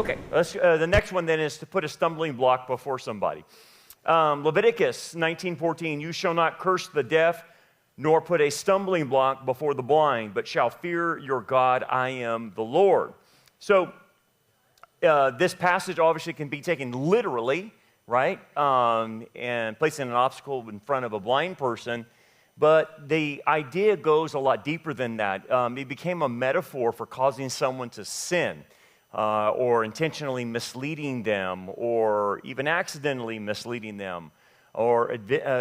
Okay, the next one then is to put a stumbling block before somebody. Leviticus 19:14, you shall not curse the deaf, nor put a stumbling block before the blind, but shall fear your God, I am the Lord. So this passage obviously can be taken literally, right? And placing an obstacle in front of a blind person. But the idea goes a lot deeper than that. It became a metaphor for causing someone to sin, or intentionally misleading them, or even accidentally misleading them, or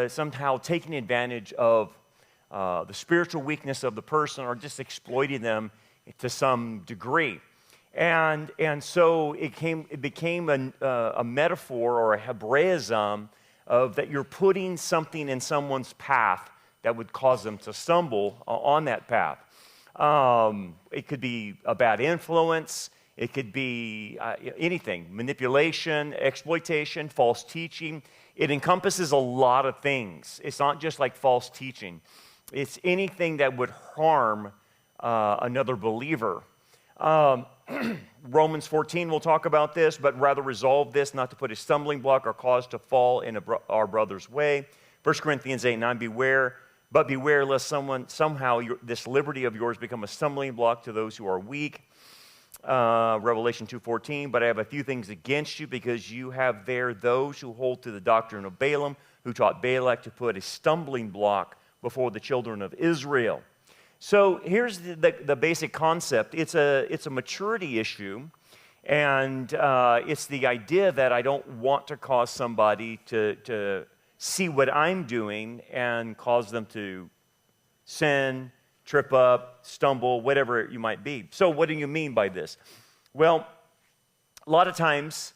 somehow taking advantage of the spiritual weakness of the person, or just exploiting them to some degree. And so it became a metaphor or a Hebraism of that you're putting something in someone's path that would cause them to stumble on that path. It could be a bad influence. It could be anything, manipulation, exploitation, false teaching. It encompasses a lot of things. It's not just like false teaching. It's anything that would harm another believer. Romans 14 will talk about this, but rather resolve this, not to put a stumbling block or cause to fall in our brother's way. 1 Corinthians 8:9, beware lest somehow this liberty of yours become a stumbling block to those who are weak. Revelation 2:14, but I have a few things against you, because you have there those who hold to the doctrine of Balaam, who taught Balak to put a stumbling block before the children of Israel. So here's the basic concept. It's a maturity issue, and it's the idea that I don't want to cause somebody to see what I'm doing and cause them to sin, trip up, stumble, whatever you might be. So what do you mean by this? Well, a lot of times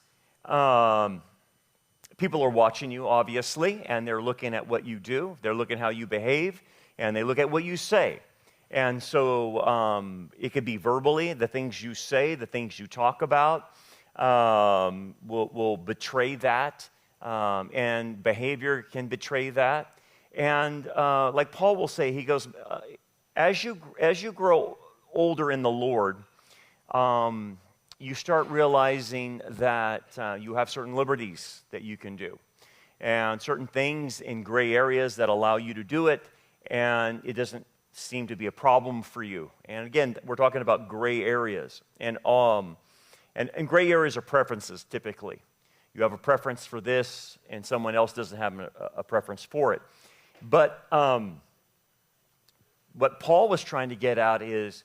people are watching you, obviously, and they're looking at what you do. They're looking at how you behave, and they look at what you say. And so it could be verbally, the things you say, the things you talk about will betray that. And behavior can betray that. And like Paul will say, he goes, as you grow older in the Lord, you start realizing that you have certain liberties that you can do, and certain things in gray areas that allow you to do it, and it doesn't seem to be a problem for you. And again, we're talking about gray areas, and gray areas are preferences typically. You have a preference for this, and someone else doesn't have a preference for it. But what Paul was trying to get at is,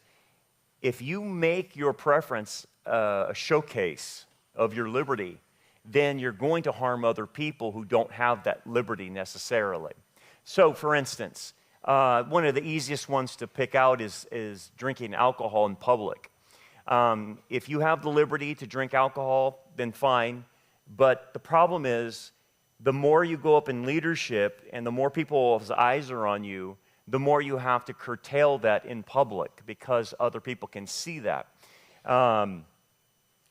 if you make your preference a showcase of your liberty, then you're going to harm other people who don't have that liberty necessarily. So, for instance, one of the easiest ones to pick out is drinking alcohol in public. If you have the liberty to drink alcohol, then fine. But the problem is, the more you go up in leadership and the more people's eyes are on you, the more you have to curtail that in public, because other people can see that. And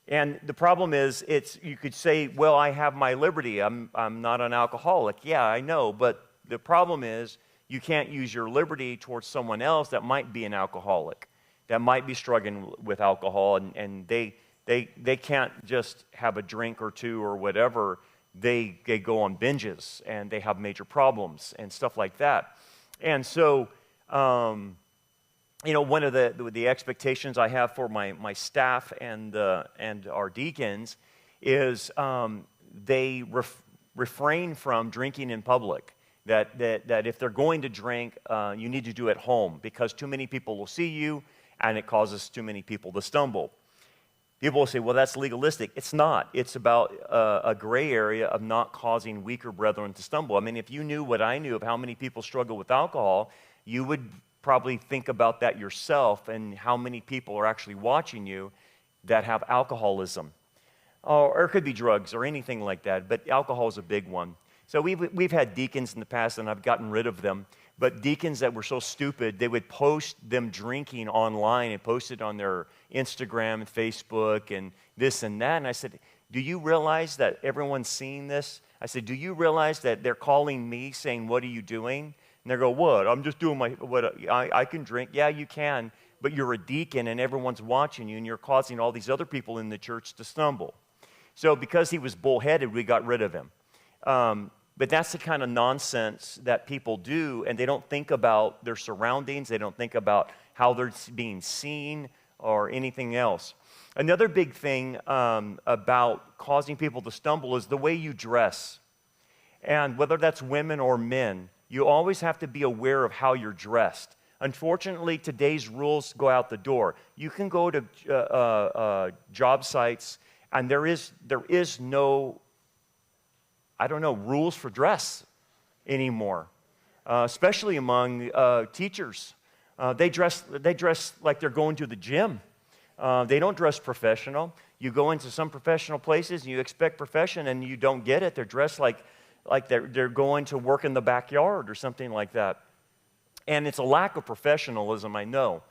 the problem is, you could say, well, I have my liberty. I'm not an alcoholic. Yeah, I know. But the problem is, you can't use your liberty towards someone else that might be an alcoholic, that might be struggling with alcohol, and they can't just have a drink or two or whatever. They go on binges, and they have major problems and stuff like that. And so, one of the expectations I have for my staff and our deacons is they refrain from drinking in public. That if they're going to drink, you need to do it at home, because too many people will see you, and it causes too many people to stumble. People will say, well, that's legalistic. It's not. It's about a gray area of not causing weaker brethren to stumble. I mean, if you knew what I knew of how many people struggle with alcohol, you would probably think about that yourself, and how many people are actually watching you that have alcoholism. Or it could be drugs or anything like that, but alcohol is a big one. So we've had deacons in the past, and I've gotten rid of them, but deacons that were so stupid, they would post them drinking online and post it on their Instagram and Facebook and this and that. And I said, do you realize that everyone's seeing this? I said, do you realize that they're calling me saying, what are you doing? And they go, what? I'm just doing what I can drink. Yeah, you can, but you're a deacon and everyone's watching you and you're causing all these other people in the church to stumble. So because he was bullheaded, we got rid of him. But that's the kind of nonsense that people do, and they don't think about their surroundings. They don't think about how they're being seen or anything else. Another big thing about causing people to stumble is the way you dress. And whether that's women or men, you always have to be aware of how you're dressed. Unfortunately, today's rules go out the door. You can go to job sites, and there is no, rules for dress anymore, especially among teachers. They dress like they're going to the gym. They don't dress professional. You go into some professional places and you expect profession and you don't get it. They're dressed like they're going to work in the backyard or something like that. And it's a lack of professionalism, I know.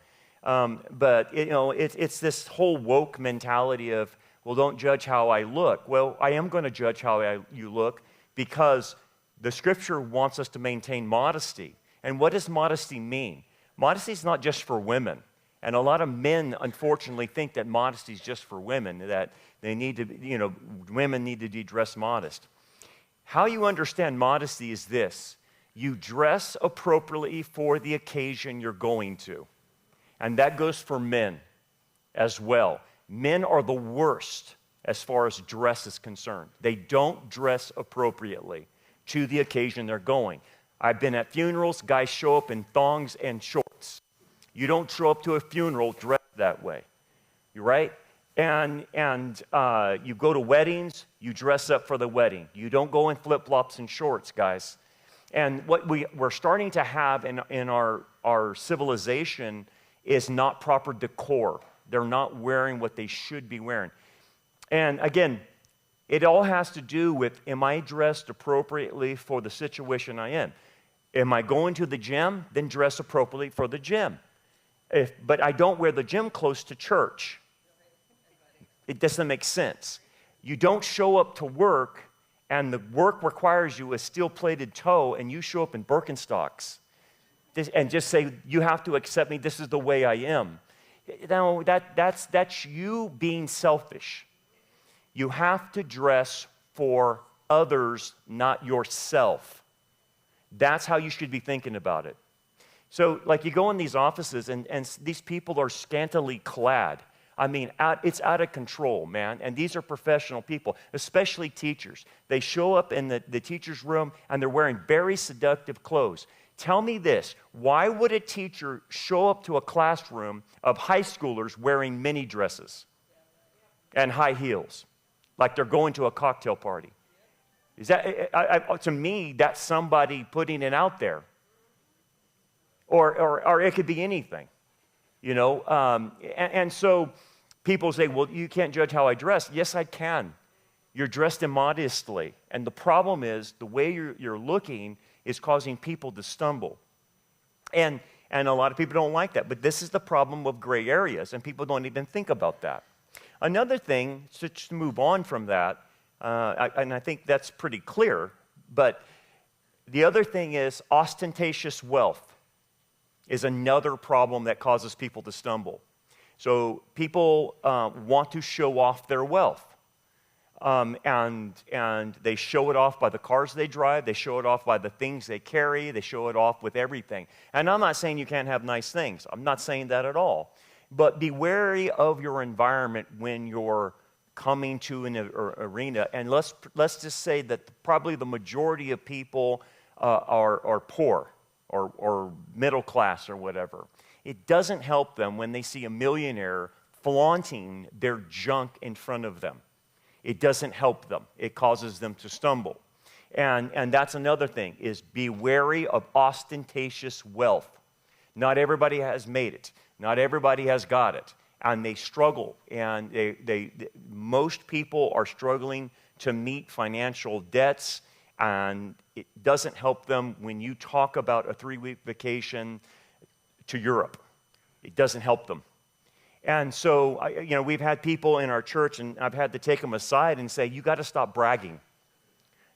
But it's this whole woke mentality of, well, don't judge how I look. Well, I am going to judge how you look because the Scripture wants us to maintain modesty. And what does modesty mean? Modesty is not just for women. And a lot of men, unfortunately, think that modesty is just for women, that they need to, women need to be dressed modest. How you understand modesty is this. You dress appropriately for the occasion you're going to. And that goes for men as well. Men are the worst as far as dress is concerned. They don't dress appropriately to the occasion they're going. I've been at funerals, guys show up in thongs and shorts. You don't show up to a funeral dressed that way, right? And you go to weddings, you dress up for the wedding. You don't go in flip-flops and shorts, guys. And what we're starting to have in our civilization is not proper decor. They're not wearing what they should be wearing. And again, it all has to do with, am I dressed appropriately for the situation I am? Am I going to the gym? Then dress appropriately for the gym. But I don't wear the gym clothes to church. It doesn't make sense. You don't show up to work and the work requires you a steel-plated toe and you show up in Birkenstocks and just say, you have to accept me, this is the way I am. No, that's you being selfish. You have to dress for others, not yourself. That's how you should be thinking about it. So, like, you go in these offices, and these people are scantily clad. I mean, it's out of control, man. And these are professional people, especially teachers. They show up in the teacher's room, and they're wearing very seductive clothes. Tell me this. Why would a teacher show up to a classroom of high schoolers wearing mini dresses and high heels, like they're going to a cocktail party? Is that, to me, that's somebody putting it out there. Or it could be anything, And so people say, well, you can't judge how I dress. Yes, I can. You're dressed immodestly. And the problem is the way you're looking is causing people to stumble. And a lot of people don't like that. But this is the problem of gray areas, and people don't even think about that. Another thing, to move on from that, and I think that's pretty clear, but the other thing is ostentatious wealth is another problem that causes people to stumble. So people want to show off their wealth. And they show it off by the cars they drive, they show it off by the things they carry, they show it off with everything. And I'm not saying you can't have nice things. I'm not saying that at all. But be wary of your environment when you're coming to an arena. And let's just say that probably the majority of people are poor or middle class or whatever. It doesn't help them when they see a millionaire flaunting their junk in front of them. It doesn't help them. It causes them to stumble. And that's another thing, is be wary of ostentatious wealth. Not everybody has made it. Not everybody has got it. And they struggle. And most people are struggling to meet financial debts. And it doesn't help them when you talk about a 3-week vacation to Europe. It doesn't help them. And so, we've had people in our church, and I've had to take them aside and say, you got to stop bragging.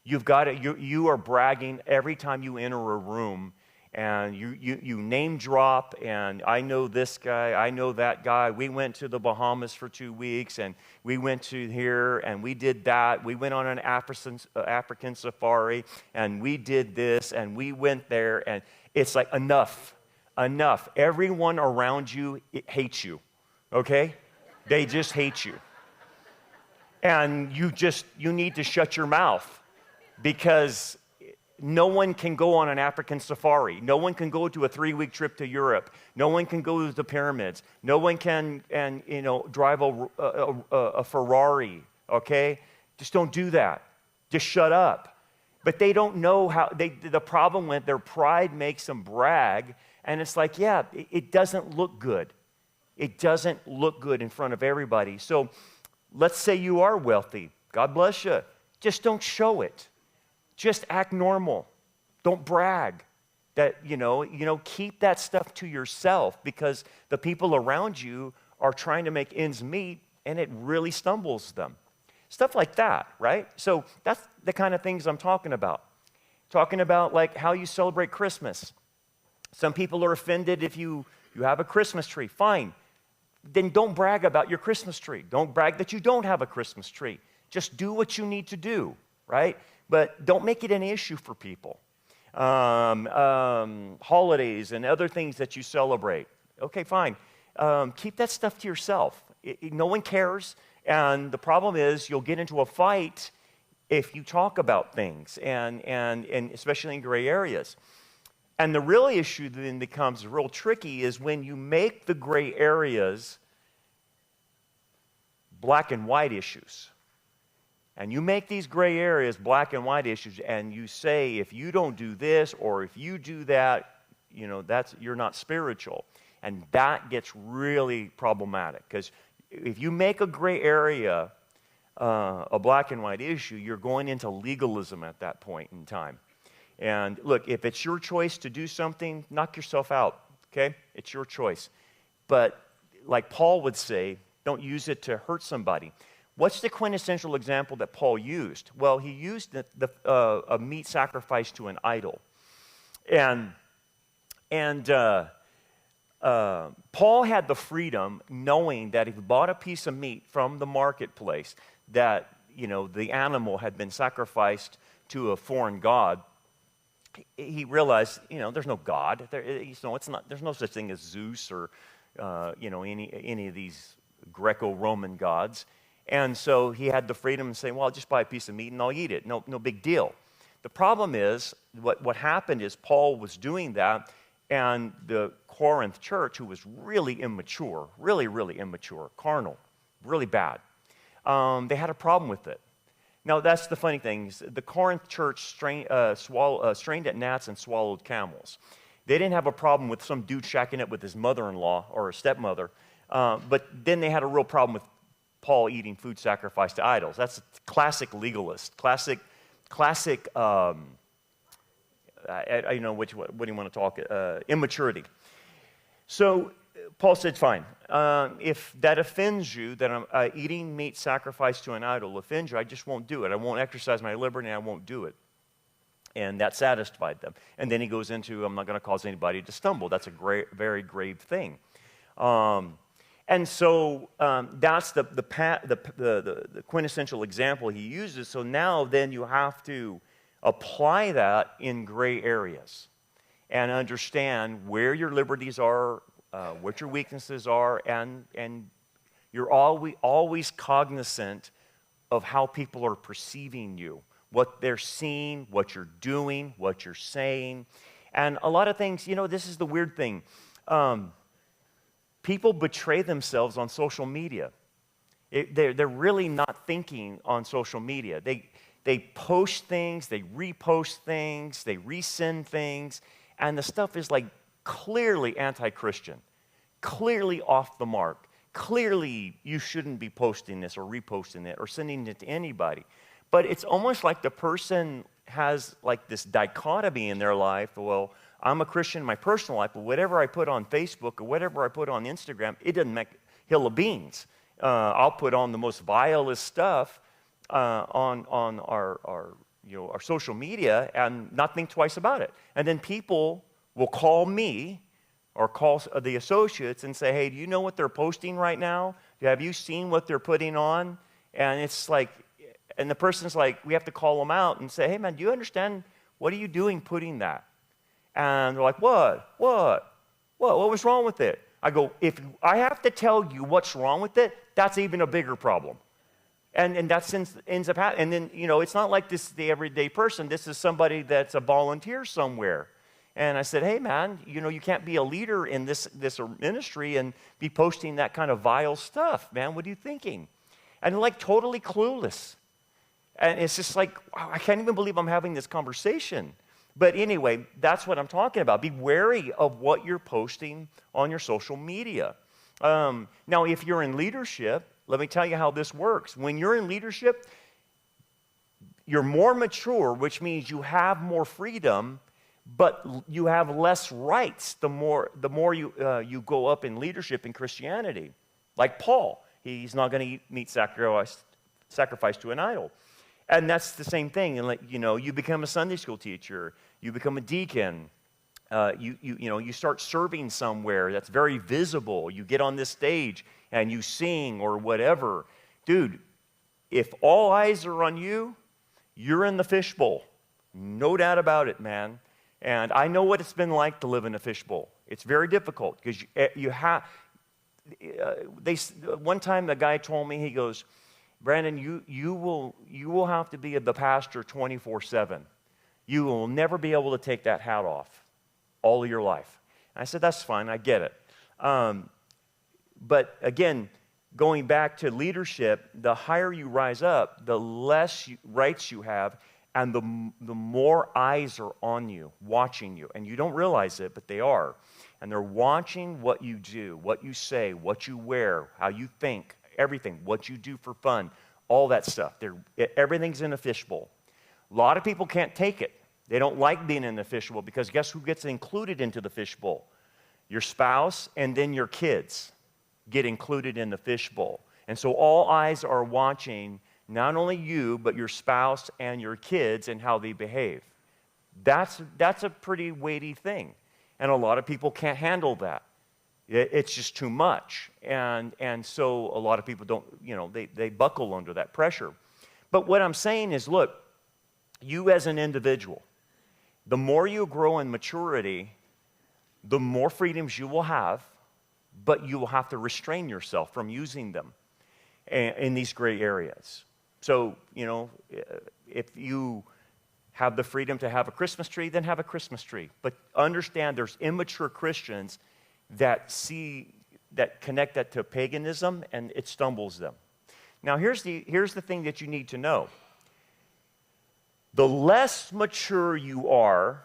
You are bragging every time you enter a room, and you name drop, and I know this guy, I know that guy. We went to the Bahamas for 2 weeks, and we went to here, and we did that. We went on an African safari, and we did this, and we went there, and it's like, enough. Everyone around you hates you, okay? They just hate you. And you need to shut your mouth, because no one can go on an African safari. No one can go to a 3-week trip to Europe. No one can go to the pyramids. No one can, drive a Ferrari, okay? Just don't do that. Just shut up. But they don't know how, the problem with their pride makes them brag, and it's like, yeah, it doesn't look good. It doesn't look good in front of everybody. So let's say you are wealthy. God bless you. Just don't show it. Just act normal. Don't brag. That, keep that stuff to yourself, because the people around you are trying to make ends meet, and it really stumbles them. Stuff like that, right? So that's the kind of things I'm talking about. Talking about like how you celebrate Christmas. Some people are offended if you have a Christmas tree. Fine. Then don't brag about your Christmas tree. Don't brag that you don't have a Christmas tree. Just do what you need to do, right? But don't make it an issue for people. Holidays and other things that you celebrate. Okay, fine. Keep that stuff to yourself. No one cares. And the problem is you'll get into a fight if you talk about things, and especially in gray areas. And the real issue then becomes real tricky is when you make the gray areas black and white issues. And you make these gray areas black and white issues, and you say, if you don't do this or if you do that, you're not spiritual. And that gets really problematic, because if you make a gray area a black and white issue, you're going into legalism at that point in time. And look, if it's your choice to do something, knock yourself out, okay? It's your choice. But like Paul would say, don't use it to hurt somebody. What's the quintessential example that Paul used? Well, he used a meat sacrifice to an idol. And Paul had the freedom, knowing that if he bought a piece of meat from the marketplace, that the animal had been sacrificed to a foreign god. He realized, there's no God. It's not. There's no such thing as Zeus or any of these Greco-Roman gods. And so he had the freedom to say, well, I'll just buy a piece of meat and I'll eat it. No big deal. The problem is, what happened is Paul was doing that, and the Corinth church, who was really immature, really immature, carnal, really bad, they had a problem with it. Now, that's the funny thing. The Corinth church strained at gnats and swallowed camels. They didn't have a problem with some dude shacking up with his mother-in-law or a stepmother, but then they had a real problem with Paul eating food sacrificed to idols. That's classic legalist, classic. What do you want to talk? Immaturity. So Paul said, fine. If that offends you, that I'm eating meat sacrificed to an idol offends you, I just won't do it. I won't exercise my liberty, and I won't do it. And that satisfied them. And then he goes into, I'm not going to cause anybody to stumble. That's a very grave thing. And so that's the quintessential example he uses. So now then you have to apply that in gray areas and understand where your liberties are, what your weaknesses are, and you're always cognizant of how people are perceiving you, what they're seeing, what you're doing, what you're saying. And a lot of things, this is the weird thing. People betray themselves on social media. They're really not thinking on social media. They post things, they repost things, they resend things, and the stuff is like clearly anti-Christian, clearly off the mark. Clearly, you shouldn't be posting this or reposting it or sending it to anybody. But it's almost like the person has like this dichotomy in their life. Well, I'm a Christian in my personal life, but whatever I put on Facebook or whatever I put on Instagram, it doesn't make a hill of beans. I'll put on the most vilest stuff on our social media and not think twice about it. And then people will call me or call the associates and say, hey, do you know what they're posting right now? Have you seen what they're putting on? And it's like, and the person's like, we have to call them out and say, hey, man, do you understand? What are you doing putting that? And they're like, what? What was wrong with it? I go, if I have to tell you what's wrong with it, that's even a bigger problem. And that ends up happening. And then, it's not like this is the everyday person. This is somebody that's a volunteer somewhere. And I said, hey, man, you can't be a leader in this ministry and be posting that kind of vile stuff, man. What are you thinking? And they're like totally clueless. And it's just like, wow, I can't even believe I'm having this conversation. But anyway, that's what I'm talking about. Be wary of what you're posting on your social media. Now, if you're in leadership, let me tell you how this works. When you're in leadership, you're more mature, which means you have more freedom, but you have less rights the more you go up in leadership in Christianity. Like Paul, he's not going to eat sacrifice to an idol. And that's the same thing. And you become a Sunday school teacher, you become a deacon, you start serving somewhere that's very visible. You get on this stage and you sing or whatever. Dude, if all eyes are on you, you're in the fishbowl. No doubt about it, man. And I know what it's been like to live in a fishbowl. It's very difficult because you have. One time the guy told me, he goes, Brandon, you will have to be the pastor 24/7. You will never be able to take that hat off all of your life. And I said, that's fine, I get it. But again, going back to leadership, the higher you rise up, the less rights you have, and the more eyes are on you, watching you. And you don't realize it, but they are. And they're watching what you do, what you say, what you wear, how you think, everything, what you do for fun, all that stuff. Everything's in a fishbowl. A lot of people can't take it. They don't like being in the fishbowl because guess who gets included into the fishbowl? Your spouse and then your kids get included in the fishbowl. And so all eyes are watching not only you, but your spouse and your kids and how they behave. That's a pretty weighty thing. And a lot of people can't handle that. It's just too much. And so a lot of people don't, they buckle under that pressure. But what I'm saying is, look, you as an individual, the more you grow in maturity, the more freedoms you will have, but you will have to restrain yourself from using them in these gray areas. So, if you have the freedom to have a Christmas tree, then have a Christmas tree. But understand there's immature Christians that connect that to paganism, and it stumbles them. Now, here's the thing that you need to know. The less mature you are,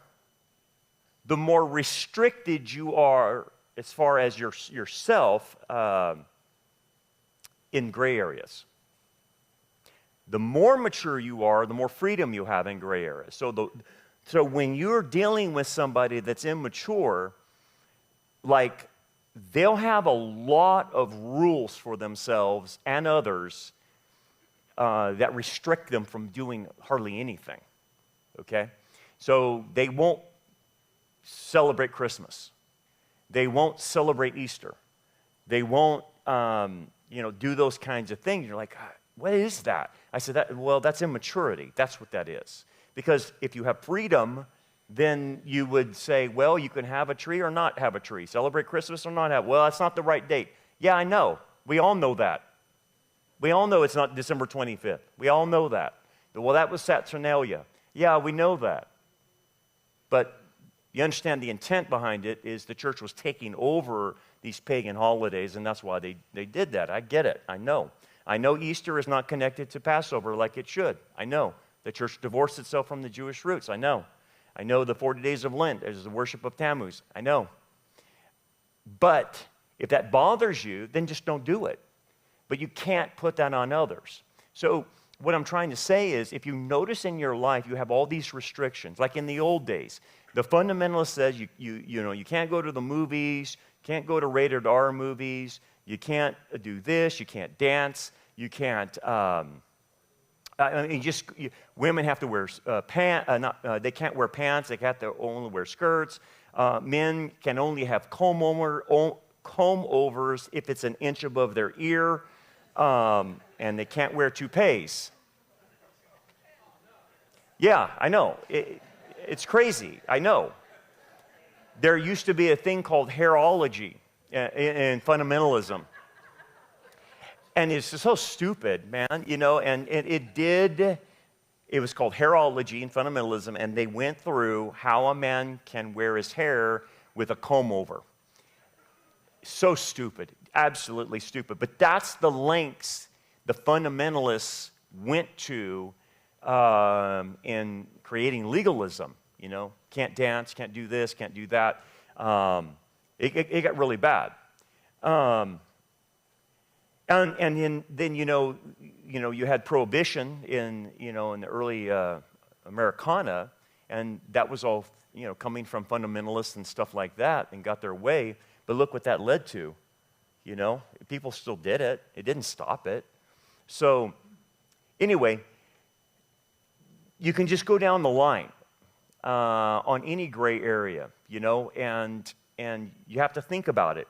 the more restricted you are as far as yourself in gray areas. The more mature you are, the more freedom you have in gray areas. So when you're dealing with somebody that's immature, like they'll have a lot of rules for themselves and others that restrict them from doing hardly anything, okay? So they won't celebrate Christmas. They won't celebrate Easter. They won't, do those kinds of things. You're like, what is that? I said, that's immaturity. That's what that is. Because if you have freedom, then you would say, well, you can have a tree or not have a tree. Celebrate Christmas or not have. Well, that's not the right date. Yeah, I know. We all know that. We all know it's not December 25th. We all know that. Well, that was Saturnalia. Yeah, we know that. But you understand the intent behind it is the church was taking over these pagan holidays, and that's why they did that. I get it. I know. I know Easter is not connected to Passover like it should. I know. The church divorced itself from the Jewish roots. I know. I know the 40 days of Lent is the worship of Tammuz. I know. But if that bothers you, then just don't do it. But you can't put that on others. So what I'm trying to say is, if you notice in your life you have all these restrictions, like in the old days, the fundamentalist says you can't go to the movies, can't go to rated R movies, you can't do this, you can't dance, you can't Women have to wear they can't wear pants. They have to only wear skirts. Men can only have comb overs if it's an inch above their ear, and they can't wear toupees. Yeah, I know. It's crazy. I know. There used to be a thing called hairology in fundamentalism. And it's just so stupid, man, and it was called hairology in fundamentalism, and they went through how a man can wear his hair with a comb over. So stupid, absolutely stupid. But that's the lengths the fundamentalists went to in creating legalism. Can't dance, can't do this, can't do that. It got really bad. And then you had prohibition in the early Americana, and that was all coming from fundamentalists and stuff like that, and got their way. But look what that led to. People still did it. It didn't stop it. So anyway, you can just go down the line on any gray area, and you have to think about it.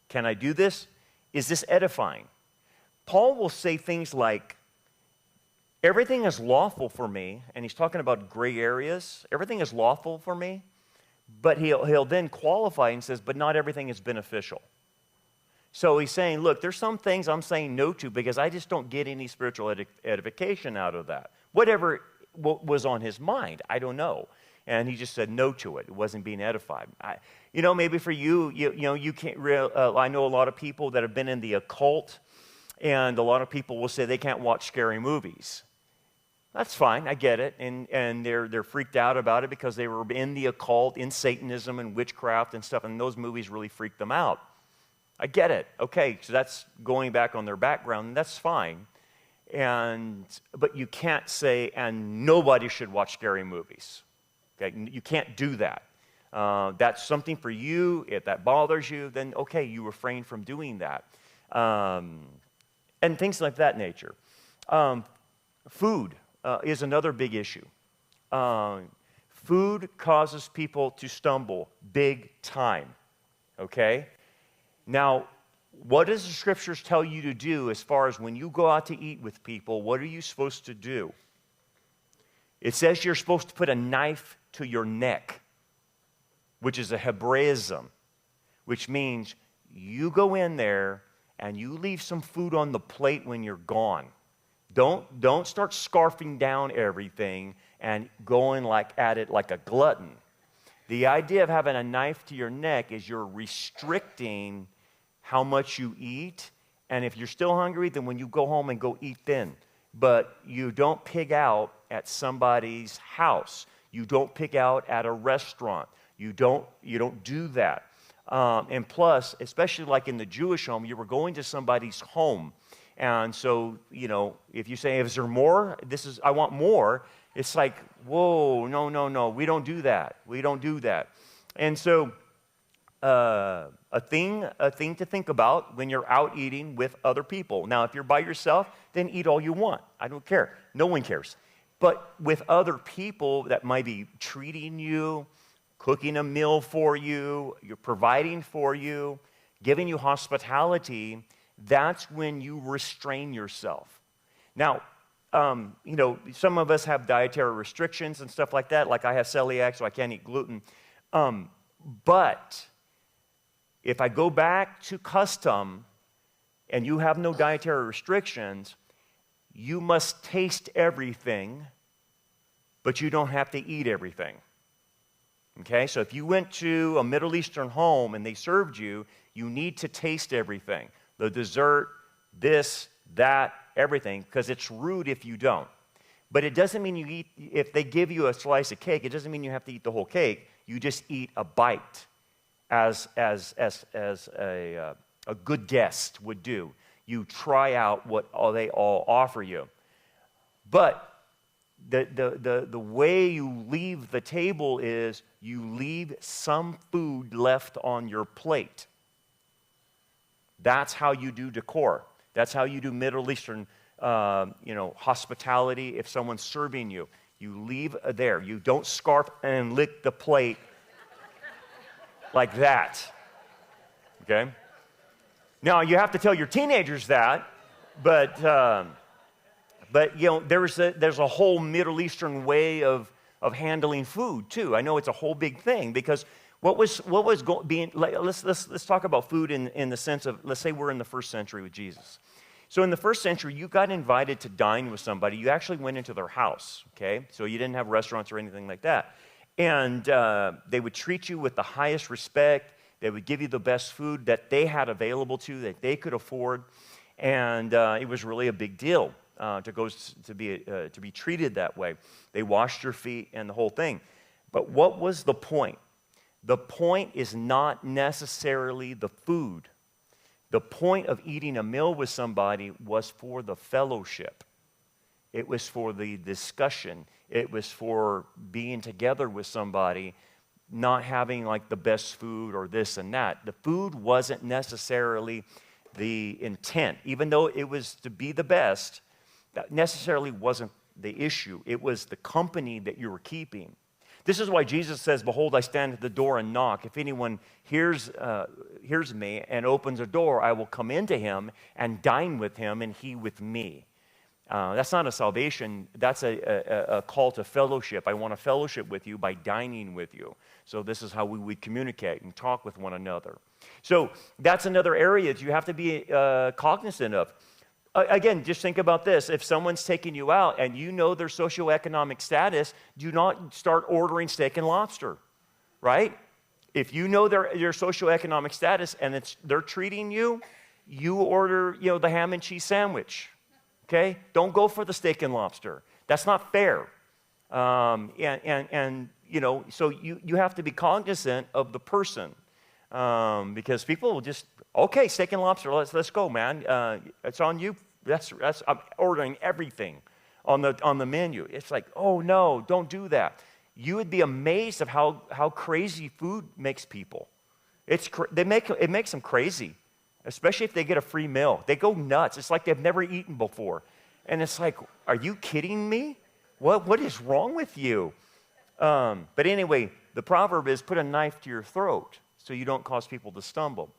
Can I do this? Is this edifying? Paul will say things like, everything is lawful for me, and he's talking about gray areas. Everything is lawful for me, but he'll then qualify and says, but not everything is beneficial. So he's saying, look, there's some things I'm saying no to because I just don't get any spiritual edification out of that. Whatever was on his mind, I don't know. And he just said no to it. It wasn't being edified. Maybe for you, you can't. I know a lot of people that have been in the occult, and a lot of people will say they can't watch scary movies. That's fine. I get it, and they're freaked out about it because they were in the occult, in Satanism and witchcraft and stuff, and those movies really freaked them out. I get it. Okay, so that's going back on their background, and that's fine. But you can't say, and nobody should watch scary movies. Okay, you can't do that. That's something for you. If that bothers you, then okay, you refrain from doing that. And things like that nature. Food is another big issue. Food causes people to stumble big time. Okay? Now, what does the scriptures tell you to do as far as when you go out to eat with people? What are you supposed to do? It says you're supposed to put a knife to your neck, which is a Hebraism, which means you go in there and you leave some food on the plate when you're gone. Don't start scarfing down everything and going at it like a glutton. The idea of having a knife to your neck is you're restricting how much you eat, and if you're still hungry, then when you go home and go eat then. But you don't pig out at somebody's house. You don't pig out at a restaurant. You don't do that. And plus, especially like in the Jewish home, you were going to somebody's home. And so, if you say, is there more? I want more. It's like, whoa, no, we don't do that. We don't do that. And so, a thing to think about when you're out eating with other people. Now, if you're by yourself, then eat all you want. I don't care. No one cares. But with other people that might be treating you, cooking a meal for you, you're providing for you, giving you hospitality, that's when you restrain yourself. Now, some of us have dietary restrictions and stuff like that. Like I have celiac, so I can't eat gluten. But if I go back to custom and you have no dietary restrictions, you must taste everything, but you don't have to eat everything. Okay, so if you went to a Middle Eastern home and they served you, you need to taste everything. The dessert, this, that, everything, because it's rude if you don't. But it doesn't mean you eat, if they give you a slice of cake, it doesn't mean you have to eat the whole cake. You just eat a bite as a good guest would do. You try out what they all offer you. But the way you leave the table is you leave some food left on your plate. That's how you do decor. That's how you do Middle Eastern hospitality. If someone's serving you, you leave there. You don't scarf and lick the plate like that, okay? Now, you have to tell your teenagers that, but there's a whole Middle Eastern way of handling food too. I know it's a whole big thing because let's talk about food in the sense of, let's say we're in the first century with Jesus. So in the first century, you got invited to dine with somebody. You actually went into their house, okay? So you didn't have restaurants or anything like that. And they would treat you with the highest respect. They would give you the best food that they had available to, that they could afford. And it was really a big deal to be treated that way. They washed your feet and the whole thing. But what was the point? The point is not necessarily the food. The point of eating a meal with somebody was for the fellowship. It was for the discussion. It was for being together with somebody, not having like the best food or this and that. The food wasn't necessarily the intent. Even though it was to be the best, that necessarily wasn't the issue. It was the company that you were keeping. This is why Jesus says, "Behold, I stand at the door and knock. If anyone hears me and opens a door, I will come into him and dine with him and he with me." That's not a salvation. That's a call to fellowship. I want to fellowship with you by dining with you. So this is how we would communicate and talk with one another. So that's another area that you have to be cognizant of. Again, just think about this. If someone's taking you out and you know their socioeconomic status, do not start ordering steak and lobster, right? If you know their socioeconomic status and they're treating you, you order, the ham and cheese sandwich, okay? Don't go for the steak and lobster. That's not fair. So you have to be cognizant of the person because people will just, okay, steak and lobster, let's go, man. It's on you. I'm ordering everything on the menu. It's like, oh no, don't do that. You would be amazed of how crazy food makes people. It makes them crazy, especially if they get a free meal. They go nuts. It's like they've never eaten before, and it's like, are you kidding me? What is wrong with you? But anyway, the proverb is put a knife to your throat so you don't cause people to stumble.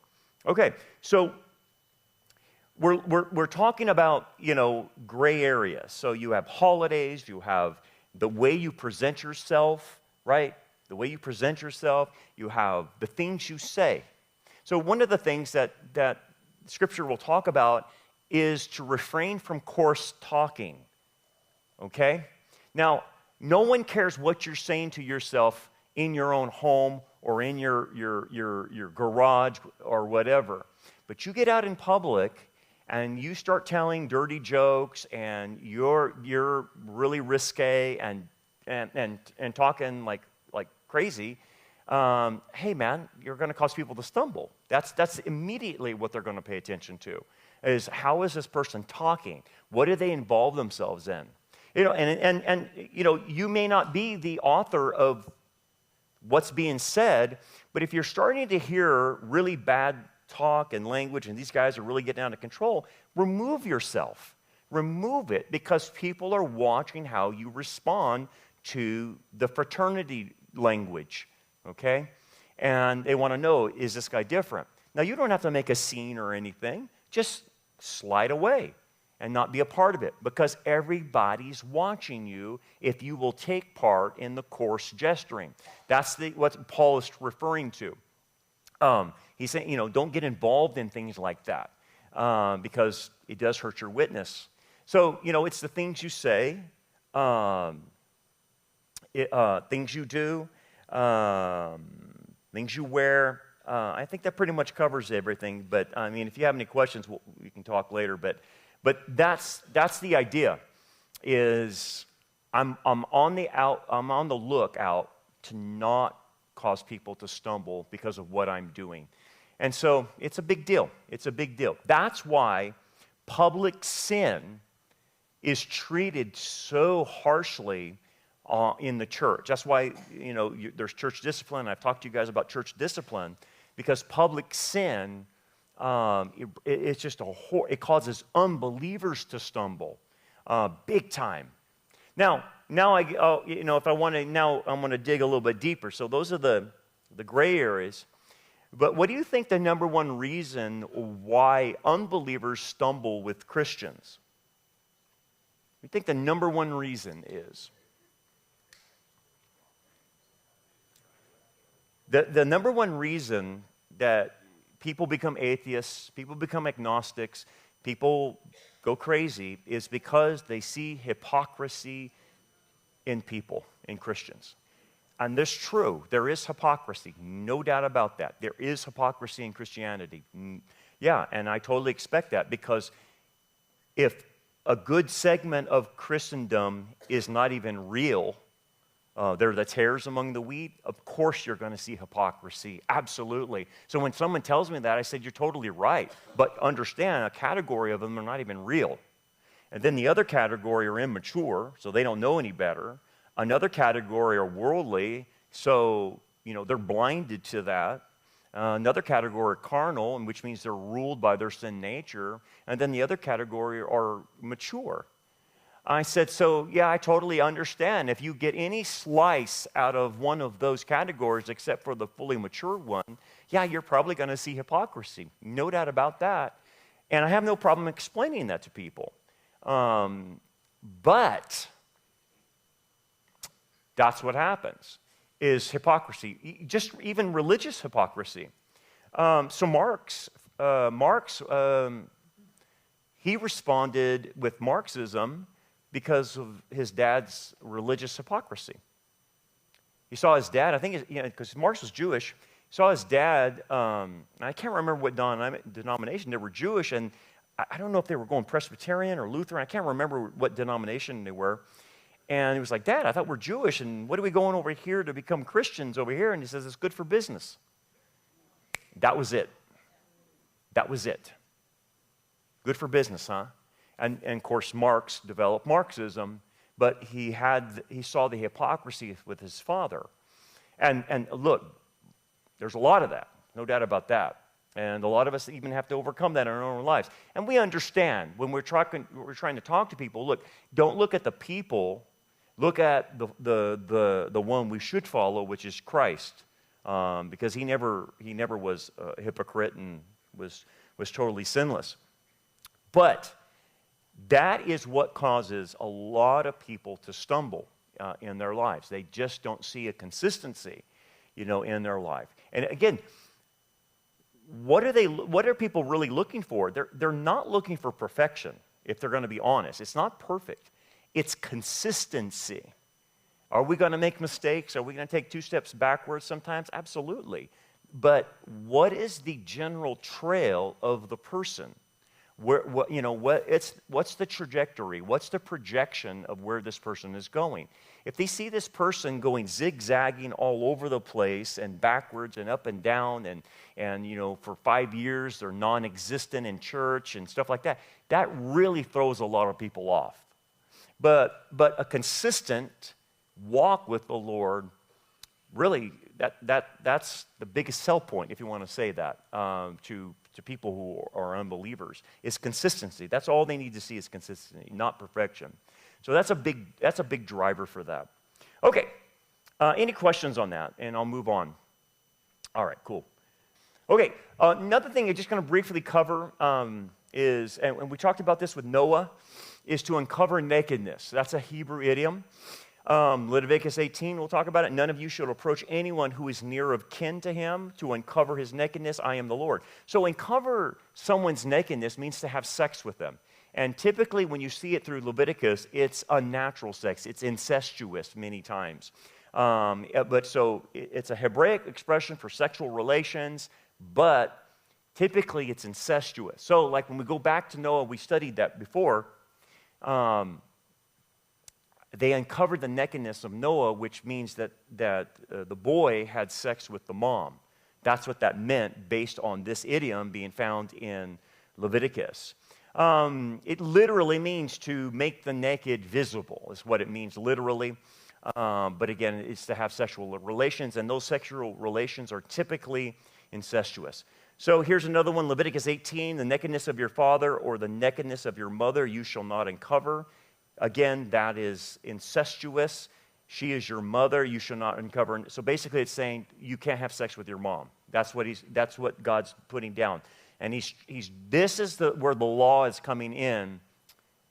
Okay, so we're talking about, gray areas. So you have holidays, you have the way you present yourself, right? The way you present yourself, you have the things you say. So one of the things that Scripture will talk about is to refrain from coarse talking, okay? Now, no one cares what you're saying to yourself in your own home or in your garage or whatever. But you get out in public and you start telling dirty jokes and you're really risque and talking like crazy. Hey man, you're going to cause people to stumble. That's immediately what they're going to pay attention to. Is how is this person talking? What do they involve themselves in? You may not be the author of what's being said, but if you're starting to hear really bad talk and language and these guys are really getting out of control, remove yourself. Remove it because people are watching how you respond to the fraternity language, okay? And they want to know, is this guy different? Now, you don't have to make a scene or anything. Just slide away and not be a part of it because everybody's watching you if you will take part in the coarse gesturing. That's what Paul is referring to. He's saying, don't get involved in things like that because it does hurt your witness. So, it's the things you say, things you do, things you wear. I think that pretty much covers everything. But, if you have any questions, we can talk later. But that's the idea. Is I'm on the lookout to not cause people to stumble because of what I'm doing. And so it's a big deal. It's a big deal. That's why public sin is treated so harshly in the church. That's why, there's church discipline. I've talked to you guys about church discipline because public sin It's just it causes unbelievers to stumble, big time. Now if I want to, now I'm going to dig a little bit deeper. So those are the gray areas. But what do you think the number one reason why unbelievers stumble with Christians? What do you think the number one reason is? The number one reason that people become atheists, people become agnostics, people go crazy is because they see hypocrisy in people, in Christians. And this is true. There is hypocrisy. No doubt about that. There is hypocrisy in Christianity. Yeah, and I totally expect that, because if a good segment of Christendom is not even real, they're the tares among the wheat, of course you're going to see hypocrisy. Absolutely. So when someone tells me that, I said, you're totally right. But understand, a category of them are not even real. And then the other category are immature, so they don't know any better. Another category are worldly, so they're blinded to that. Another category are carnal, which means they're ruled by their sin nature. And then the other category are mature. I said, so yeah, I totally understand. If you get any slice out of one of those categories except for the fully mature one, yeah, you're probably going to see hypocrisy. No doubt about that. And I have no problem explaining that to people. But that's what happens, is hypocrisy, just even religious hypocrisy. So Marx, he responded with Marxism because of his dad's religious hypocrisy. He saw his dad, I think, because Marx was Jewish, he saw his dad, I can't remember what denomination, they were Jewish, and I don't know if they were going Presbyterian or Lutheran, I can't remember what denomination they were. And he was like, Dad, I thought we're Jewish, and what are we going over here to become Christians over here? And he says, it's good for business. That was it. That was it. Good for business, huh? And of course, Marx developed Marxism, but he saw the hypocrisy with his father. And look, there's a lot of that, no doubt about that. And a lot of us even have to overcome that in our own lives. And we understand when we're trying to talk to people, look, don't look at the people, look at the one we should follow, which is Christ, because he never was a hypocrite and was totally sinless. But that is what causes a lot of people to stumble in their lives. They just don't see a consistency, in their life. And again, what are people really looking for? They're not looking for perfection, if they're going to be honest. It's not perfect. It's consistency. Are we going to make mistakes? Are we going to take 2 steps backwards sometimes? Absolutely. But what is the general trail of the person? What's the trajectory? What's the projection of where this person is going? If they see this person going zigzagging all over the place and backwards and up and down and for 5 years they're non-existent in church and stuff like that, that really throws a lot of people off. But a consistent walk with the Lord, really, that's the biggest sell point, if you want to say that, to people who are unbelievers, is consistency. That's all they need to see is consistency, not perfection. So that's a big driver for that. Okay, any questions on that? And I'll move on. All right, cool. Okay, another thing I'm just going to briefly cover is, and we talked about this with Noah, is to uncover nakedness. That's a Hebrew idiom. Leviticus 18, we'll talk about it. None of you shall approach anyone who is near of kin to him to uncover his nakedness. I am the Lord. So uncover someone's nakedness means to have sex with them. And typically when you see it through Leviticus, it's unnatural sex. It's incestuous many times. But so it's a Hebraic expression for sexual relations, but typically it's incestuous. So like when we go back to Noah, we studied that before. They uncovered the nakedness of Noah, which means that the boy had sex with the mom. That's what that meant based on this idiom being found in Leviticus. It literally means to make the naked visible, is what it means literally. But again, it's to have sexual relations, and those sexual relations are typically incestuous. So here's another one, Leviticus 18, the nakedness of your father or the nakedness of your mother you shall not uncover. Again, that is incestuous. She is your mother, you shall not uncover. So basically it's saying you can't have sex with your mom. That's what God's putting down. And this is where the law is coming in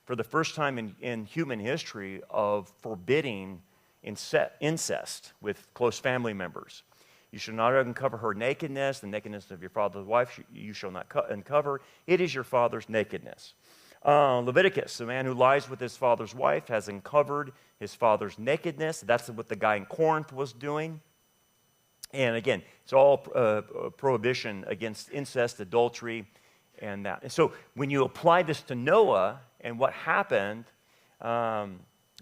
for the first time in human history of forbidding incest with close family members. You shall not uncover her nakedness, the nakedness of your father's wife you shall not uncover. It is your father's nakedness. Leviticus, the man who lies with his father's wife has uncovered his father's nakedness. That's what the guy in Corinth was doing. And again, it's all prohibition against incest, adultery, and that. And so when you apply this to Noah and what happened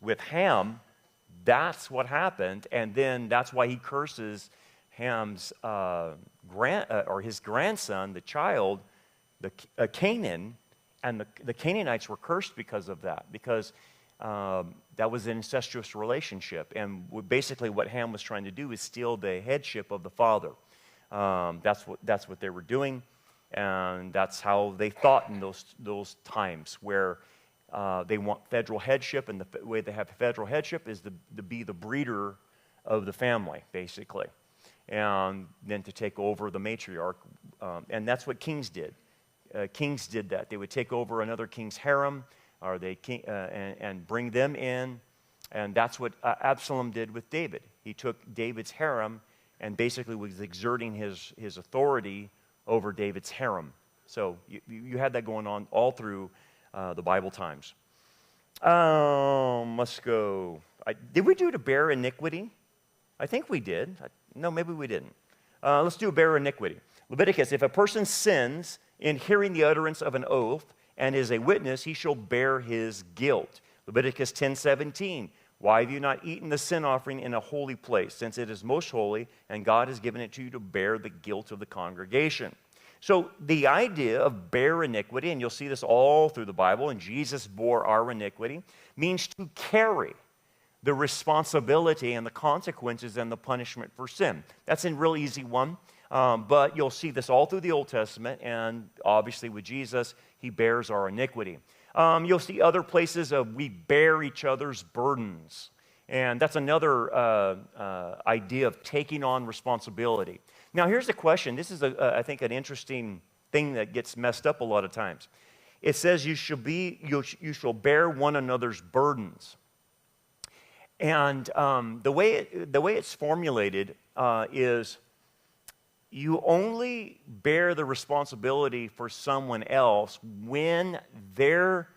with Ham, that's what happened. And then that's why he curses Ham's his grandson, the child, Canaan. And the Canaanites were cursed because of that, because that was an incestuous relationship. And basically what Ham was trying to do is steal the headship of the father. That's what they were doing, and that's how they thought in those times where they want federal headship, and the way they have federal headship is to be the breeder of the family, basically, and then to take over the matriarch. And that's what kings did. Kings did that. They would take over another king's harem, or and bring them in, and that's what Absalom did with David. He took David's harem and basically was exerting his authority over David's harem. So you had that going on all through the Bible times. Let's go. Did we do to bear iniquity? I think we did. No, maybe we didn't. Let's do bear iniquity. Leviticus, if a person sins in hearing the utterance of an oath and is a witness, he shall bear his guilt. Leviticus 10:17, why have you not eaten the sin offering in a holy place, since it is most holy, and God has given it to you to bear the guilt of the congregation? So the idea of bear iniquity, and you'll see this all through the Bible, and Jesus bore our iniquity, means to carry the responsibility and the consequences and the punishment for sin. That's a real easy one. But you'll see this all through the Old Testament, and obviously with Jesus, he bears our iniquity. You'll see other places of we bear each other's burdens, and that's another idea of taking on responsibility. Now, here's the question. This is, I think, an interesting thing that gets messed up a lot of times. It says you shall bear one another's burdens, and the way it's formulated is, you only bear the responsibility for someone else when their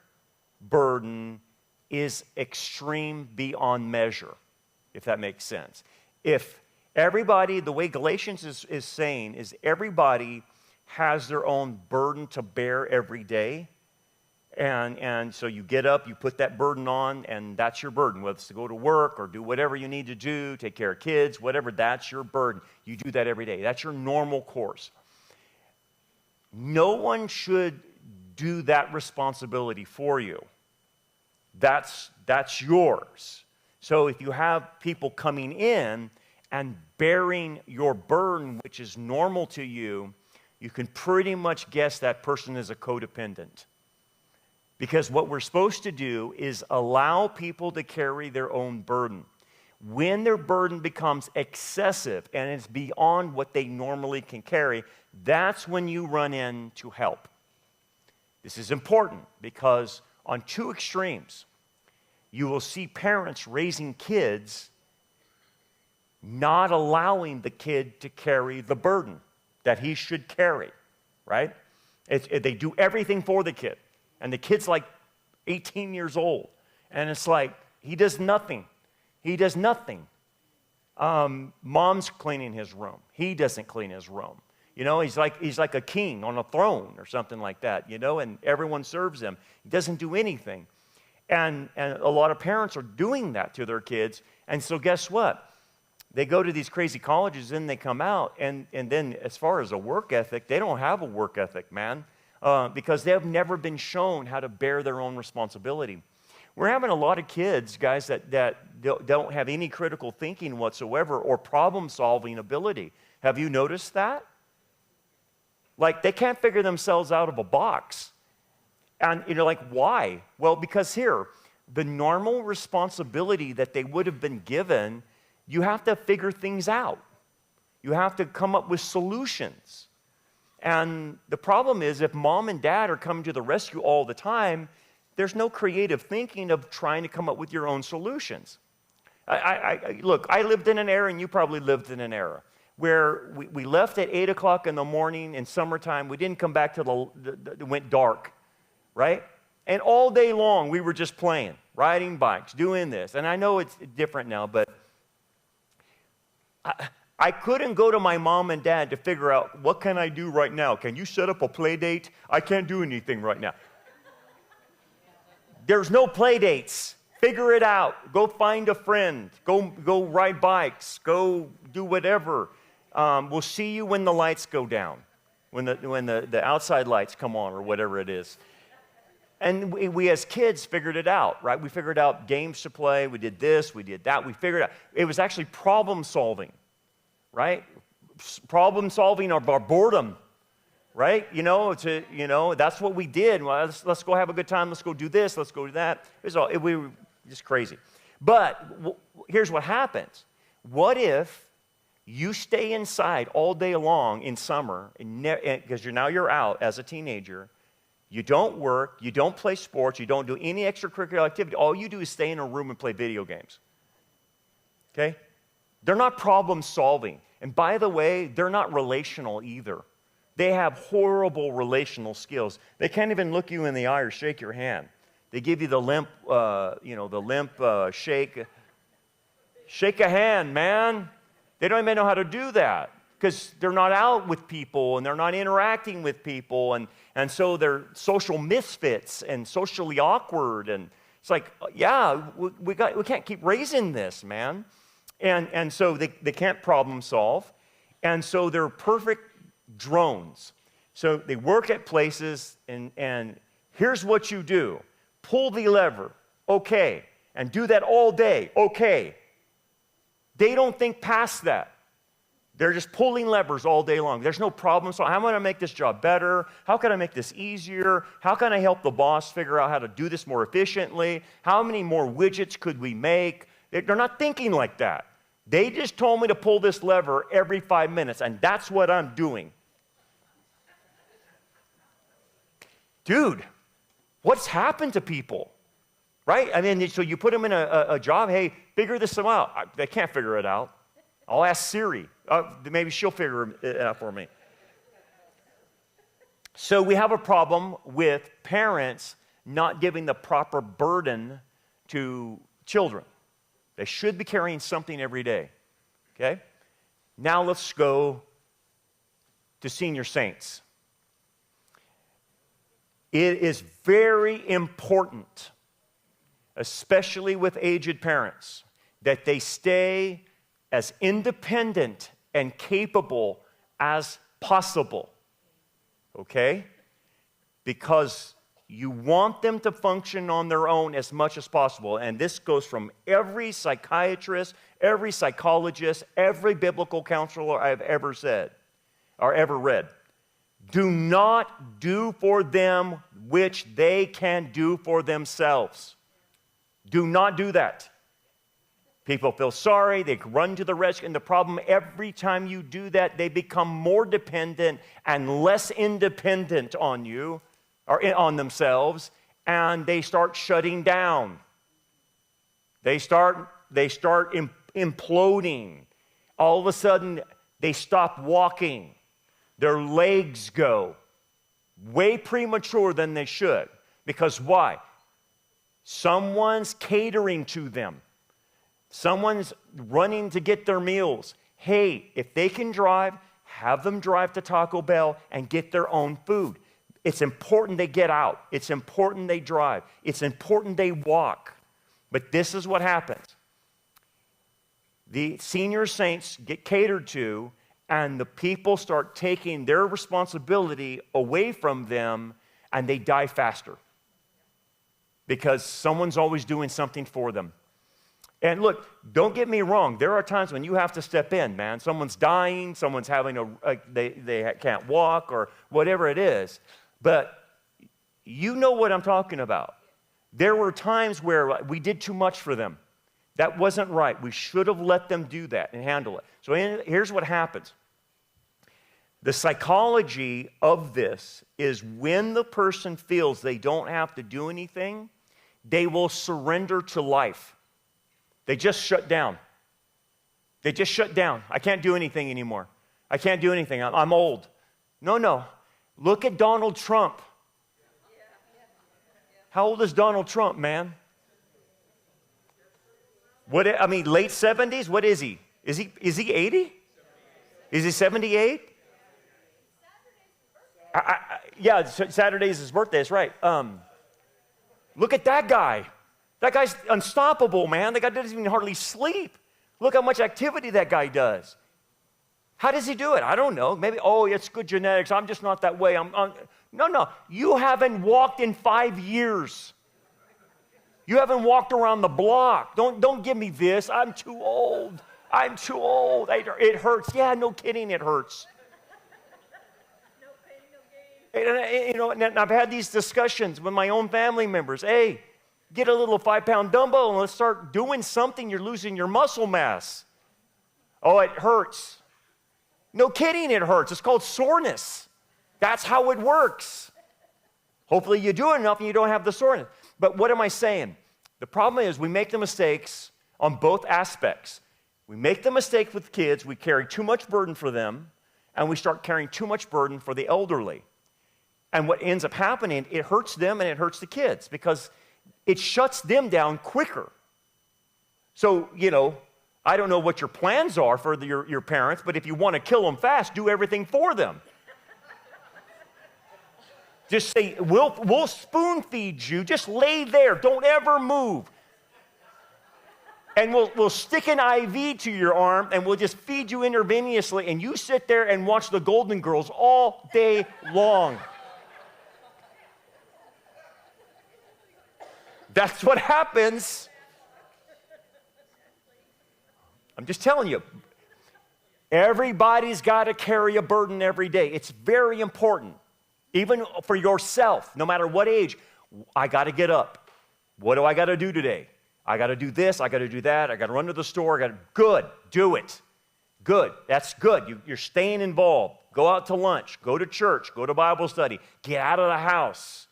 burden is extreme beyond measure, if that makes sense. If everybody, the way Galatians is saying, is everybody has their own burden to bear every day. And so you get up, you put that burden on, and that's your burden, whether it's to go to work or do whatever you need to do, take care of kids, whatever, that's your burden. You do that every day. That's your normal course. No one should do that responsibility for you. That's yours. So if you have people coming in and bearing your burden, which is normal to you, you can pretty much guess that person is a codependent. Because what we're supposed to do is allow people to carry their own burden. When their burden becomes excessive and it's beyond what they normally can carry, that's when you run in to help. This is important because on two extremes, you will see parents raising kids not allowing the kid to carry the burden that he should carry, right? They do everything for the kid. And the kid's like 18 years old. And it's like, he does nothing. He does nothing. Mom's cleaning his room. He doesn't clean his room. You know, he's like a king on a throne or something like that, you know, and everyone serves him. He doesn't do anything. And a lot of parents are doing that to their kids. And so guess what? They go to these crazy colleges, and they come out, and then as far as a work ethic, they don't have a work ethic, man. Because they have never been shown how to bear their own responsibility. We're having a lot of kids, guys, that don't have any critical thinking whatsoever or problem-solving ability. Have you noticed that? Like, they can't figure themselves out of a box. And you're like, why? Well, because here, the normal responsibility that they would have been given, you have to figure things out. You have to come up with solutions. And the problem is, if mom and dad are coming to the rescue all the time, there's no creative thinking of trying to come up with your own solutions. Look, I lived in an era, and you probably lived in an era, where we left at 8 o'clock in the morning in summertime. We didn't come back till it went dark, right? And all day long, we were just playing, riding bikes, doing this. And I know it's different now, but I couldn't go to my mom and dad to figure out, what can I do right now? Can you set up a play date? I can't do anything right now. There's no play dates. Figure it out. Go find a friend. Go ride bikes. Go do whatever. We'll see you when the lights go down, when the outside lights come on, or whatever it is. And we as kids figured it out, right? We figured out games to play. We did this. We did that. We figured out. It was actually problem solving, right? Problem solving of our boredom, right? That's what we did. Well, let's go have a good time. Let's go do this. Let's go do that. We were just crazy. But here's what happens. What if you stay inside all day long in summer, because you're out as a teenager, you don't work, you don't play sports, you don't do any extracurricular activity. All you do is stay in a room and play video games. Okay? They're not problem solving. And by the way, they're not relational either. They have horrible relational skills. They can't even look you in the eye or shake your hand. They give you the limp, shake. Shake a hand, man. They don't even know how to do that because they're not out with people and they're not interacting with people. And so they're social misfits and socially awkward. And it's like, yeah, we can't keep raising this, man. And so they can't problem solve. And so they're perfect drones. So they work at places, and here's what you do. Pull the lever, okay. And do that all day, okay. They don't think past that. They're just pulling levers all day long. There's no problem. So how am I going to make this job better? How can I make this easier? How can I help the boss figure out how to do this more efficiently? How many more widgets could we make? They're not thinking like that. They just told me to pull this lever every 5 minutes, and that's what I'm doing. Dude, what's happened to people? Right? I mean, so you put them in a job, hey, figure this out. They can't figure it out. I'll ask Siri. Maybe she'll figure it out for me. So we have a problem with parents not giving the proper burden to children. They should be carrying something every day. Okay? Now let's go to senior saints. It is very important, especially with aged parents, that they stay as independent and capable as possible, okay? Because you want them to function on their own as much as possible. And this goes from every psychiatrist, every psychologist, every biblical counselor I've ever said or ever read. Do not do for them which they can do for themselves. Do not do that. People feel sorry, they run to the rescue, and the problem, every time you do that, they become more dependent and less independent on you, or on themselves, and they start shutting down. They start imploding. All of a sudden, they stop walking. Their legs go way premature than they should. Because why? Someone's catering to them. Someone's running to get their meals. Hey, if they can drive, have them drive to Taco Bell and get their own food. It's important they get out. It's important they drive. It's important they walk. But this is what happens. The senior saints get catered to, and the people start taking their responsibility away from them, and they die faster. Because someone's always doing something for them. And look, don't get me wrong. There are times when you have to step in, man. Someone's dying, someone's having they can't walk or whatever it is. But you know what I'm talking about. There were times where we did too much for them. That wasn't right. We should have let them do that and handle it. So here's what happens. The psychology of this is when the person feels they don't have to do anything, they will surrender to life. They just shut down. They just shut down. I can't do anything anymore. I can't do anything. I'm old. No. Look at Donald Trump. How old is Donald Trump, man? Late 70s? What is he? Is he 80? Is he 78? Saturday's his birthday, that's right. Look at that guy. That guy's unstoppable, man. That guy doesn't even hardly sleep. Look how much activity that guy does. How does he do it? I don't know. Maybe, it's good genetics. I'm just not that way. No. You haven't walked in 5 years. You haven't walked around the block. Don't give me this. I'm too old. It hurts. Yeah, no kidding, it hurts. No pain, no gain. And I've had these discussions with my own family members. Hey, get a little 5-pound dumbbell and let's start doing something. You're losing your muscle mass. Oh, it hurts. No kidding, it hurts. It's called soreness. That's how it works. Hopefully you do it enough and you don't have the soreness. But what am I saying? The problem is we make the mistakes on both aspects. We make the mistake with kids, we carry too much burden for them, and we start carrying too much burden for the elderly. And what ends up happening, it hurts them and it hurts the kids because it shuts them down quicker. So, I don't know what your plans are for your parents, but if you want to kill them fast, do everything for them. Just say, we'll spoon feed you. Just lay there. Don't ever move. And we'll stick an IV to your arm, and we'll just feed you intravenously, and you sit there and watch the Golden Girls all day long. That's what happens. I'm just telling you. Everybody's got to carry a burden every day. It's very important. Even for yourself, no matter what age, I got to get up. What do I got to do today? I got to do this, I got to do that, I got to run to the store, good, do it. Good, that's good. You're staying involved. Go out to lunch, go to church, go to Bible study, get out of the house.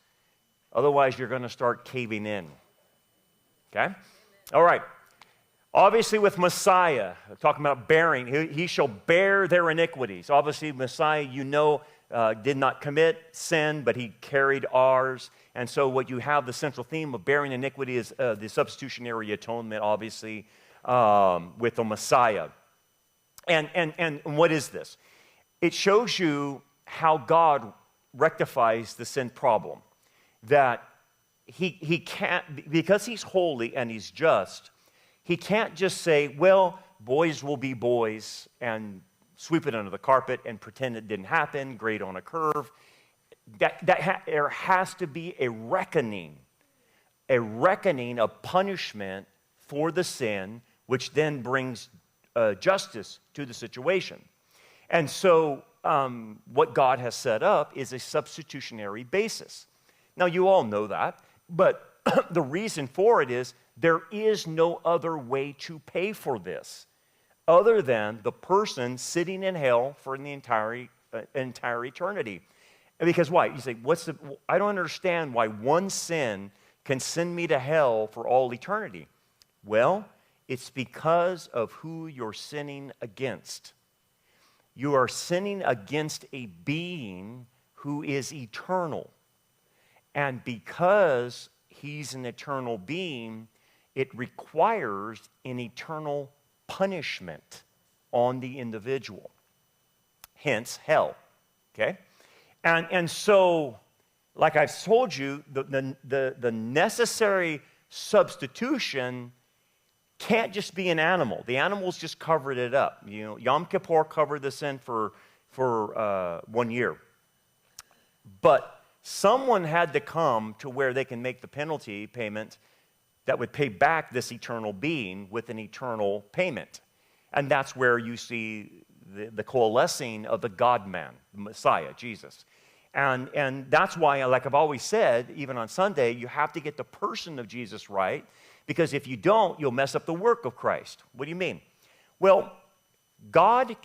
Otherwise, you're going to start caving in. Okay? All right. Obviously, with Messiah, talking about bearing, he shall bear their iniquities. Obviously, Messiah, did not commit sin, but he carried ours. And so what you have, the central theme of bearing iniquity is the substitutionary atonement, obviously, with the Messiah. And what is this? It shows you how God rectifies the sin problem. That he can't, because he's holy and he's just, he can't just say, well, boys will be boys and sweep it under the carpet and pretend it didn't happen, grade on a curve. There has to be a reckoning of punishment for the sin, which then brings justice to the situation. And so what God has set up is a substitutionary basis. Now, you all know that, but the reason for it is there is no other way to pay for this other than the person sitting in hell for the entire eternity. Because why? You say, I don't understand why one sin can send me to hell for all eternity. Well, it's because of who you're sinning against. You are sinning against a being who is eternal. And because he's an eternal being, it requires an eternal punishment on the individual. Hence, hell. Okay? And so, like I've told you, the necessary substitution can't just be an animal. The animals just covered it up. Yom Kippur covered the sin for 1 year. But someone had to come to where they can make the penalty payment that would pay back this eternal being with an eternal payment. And that's where you see the coalescing of the God-man, the Messiah, Jesus. And that's why, like I've always said, even on Sunday, you have to get the person of Jesus right, because if you don't, you'll mess up the work of Christ. What do you mean? Well, God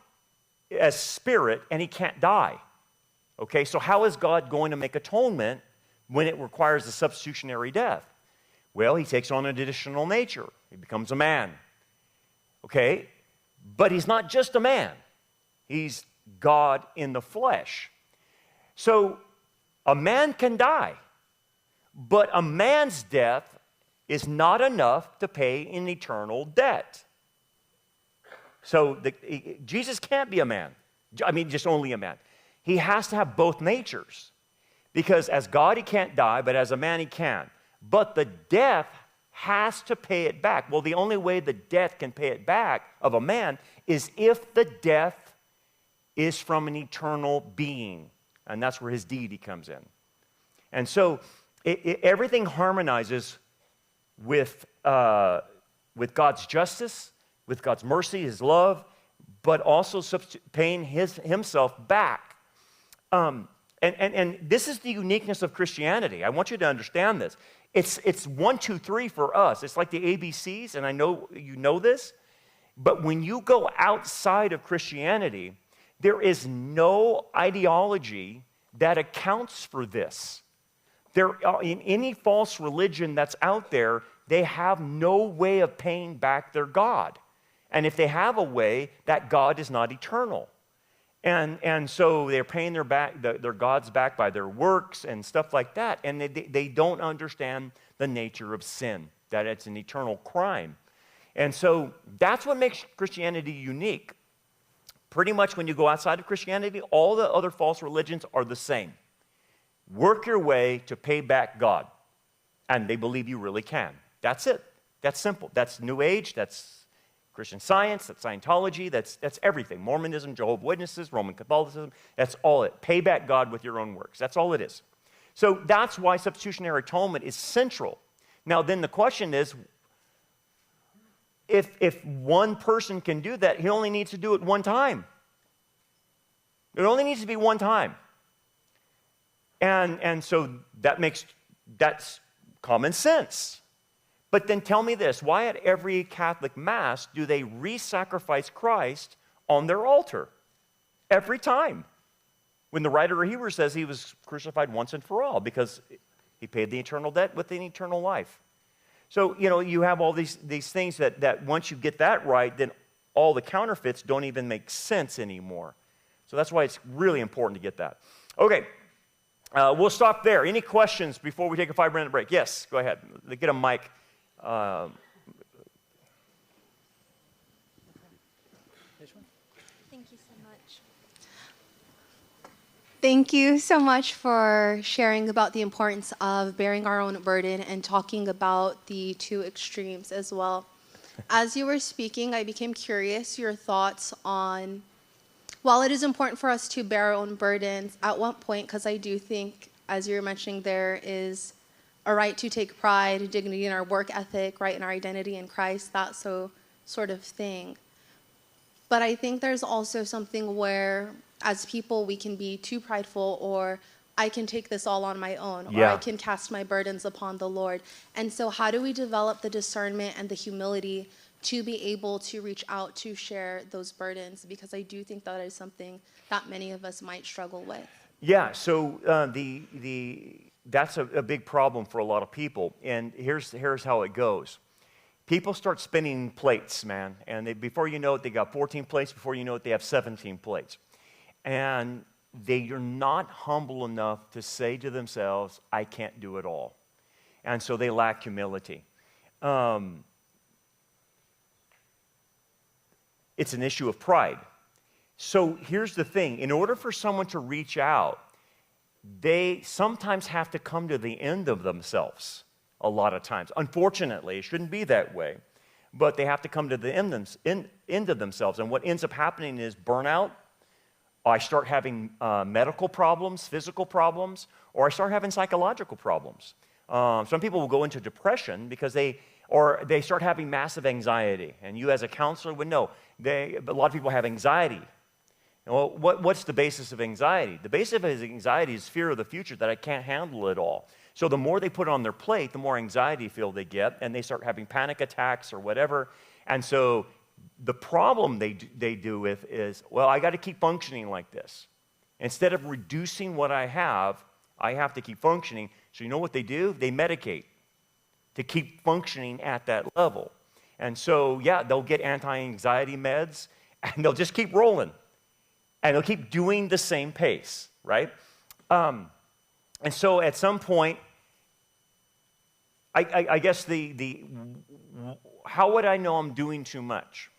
as spirit, and he can't die. Okay, so how is God going to make atonement when it requires a substitutionary death? Well, he takes on an additional nature. He becomes a man. Okay, but he's not just a man. He's God in the flesh. So a man can die, but a man's death is not enough to pay an eternal debt. So Jesus can't be a man. I mean, just only a man. He has to have both natures, because as God he can't die, but as a man he can. But the death has to pay it back. Well, the only way the death can pay it back of a man is if the death is from an eternal being, and that's where his deity comes in. And so everything harmonizes with God's justice, with God's mercy, his love, but also paying himself back. And this is the uniqueness of Christianity. I want you to understand this. It's 1, 2, 3 for us. It's like the ABCs, and I know you know this. But when you go outside of Christianity, there is no ideology that accounts for this. In any false religion that's out there, they have no way of paying back their God. And if they have a way, that God is not eternal. And so they're paying their gods back by their works and stuff like that. And they don't understand the nature of sin, that it's an eternal crime. And so that's what makes Christianity unique. Pretty much when you go outside of Christianity, all the other false religions are the same. Work your way to pay back God. And they believe you really can. That's it. That's simple. That's New Age. That's Christian Science. That's Scientology. That's everything. Mormonism, Jehovah's Witnesses, Roman Catholicism. That's all it. Pay back God with your own works. That's all it is. So that's why substitutionary atonement is central. Now then the question is, if one person can do that, he only needs to do it one time. It only needs to be one time. And so that's common sense. But then tell me this, why at every Catholic Mass do they re-sacrifice Christ on their altar? Every time. When the writer of Hebrews says he was crucified once and for all, because he paid the eternal debt with an eternal life. So, you have all these things that once you get that right, then all the counterfeits don't even make sense anymore. So that's why it's really important to get that. Okay, we'll stop there. Any questions before we take a 5-minute break? Yes, go ahead. Get a mic. Thank you so much. Thank you so much for sharing about the importance of bearing our own burden and talking about the two extremes as well. As you were speaking, I became curious your thoughts on, while it is important for us to bear our own burdens, at what point, because I do think, as you were mentioning, there is a right to take pride, dignity in our work ethic, right, in our identity in Christ, that sort of thing. But I think there's also something where, as people, we can be too prideful, or I can take this all on my own, or I can cast my burdens upon the Lord. And so how do we develop the discernment and the humility to be able to reach out to share those burdens? Because I do think that is something that many of us might struggle with. Yeah, so that's a big problem for a lot of people. And here's how it goes. People start spinning plates, man. And before you know it, they got 14 plates. Before you know it, they have 17 plates. And they are not humble enough to say to themselves, I can't do it all. And so they lack humility. It's an issue of pride. So here's the thing. In order for someone to reach out, they sometimes have to come to the end of themselves a lot of times. Unfortunately, it shouldn't be that way. But they have to come to the end of themselves. And what ends up happening is burnout. I start having medical problems, physical problems, or I start having psychological problems. Some people will go into depression because Or they start having massive anxiety. And you as a counselor would know, a lot of people have anxiety. Well, what's the basis of anxiety? The basis of anxiety is fear of the future, that I can't handle it all. So the more they put on their plate, the more anxiety feel they get, and they start having panic attacks or whatever. And so the problem they do with is, well, I got to keep functioning like this. Instead of reducing what I have to keep functioning. So you know what they do? They medicate to keep functioning at that level. And so, yeah, they'll get anti-anxiety meds, and they'll just keep rolling. And they'll keep doing the same pace, right? And so at some point, I guess how would I know I'm doing too much?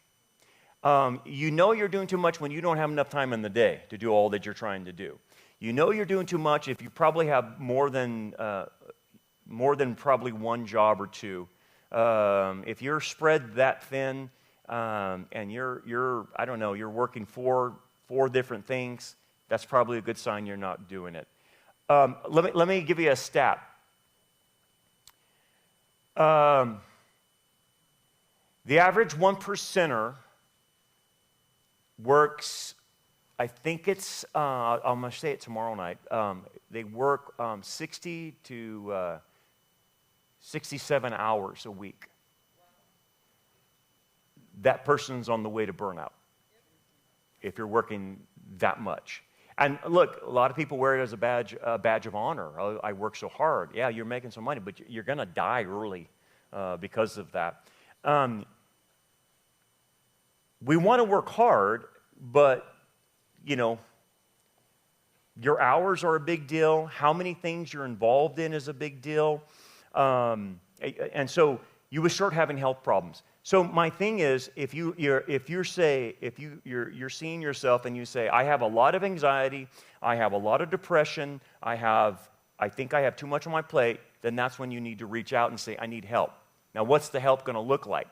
You know you're doing too much when you don't have enough time in the day to do all that you're trying to do. You know you're doing too much if you probably have more than probably one job or two. If you're spread that thin and you're I don't know, you're working four different things, that's probably a good sign you're not doing it. Let me give you a stat. The average 1%er works, I think it's, I'm going to say it tomorrow night, they work 60 to 67 hours a week. That person's on the way to burnout if you're working that much. And look, a lot of people wear it as a badge of honor. Oh, I work so hard. Yeah, you're making some money, but you're going to die early because of that. We want to work hard, but, you know, your hours are a big deal. How many things you're involved in is a big deal. And so you would start having health problems. So my thing is, if you're seeing yourself and you say, I have a lot of anxiety, I have a lot of depression, I think I have too much on my plate, then that's when you need to reach out and say, I need help. Now, what's the help going to look like?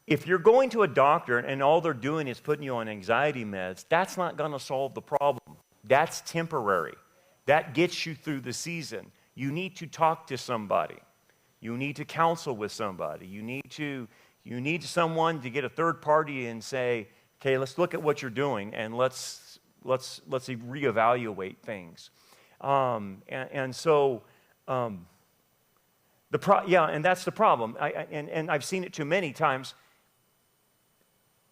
If you're going to a doctor and all they're doing is putting you on anxiety meds, that's not going to solve the problem. That's temporary. That gets you through the season. You need to talk to somebody. You need to counsel with somebody. You need someone to get a third party and say, okay, let's look at what you're doing and let's reevaluate things. And that's the problem. And I've seen it too many times.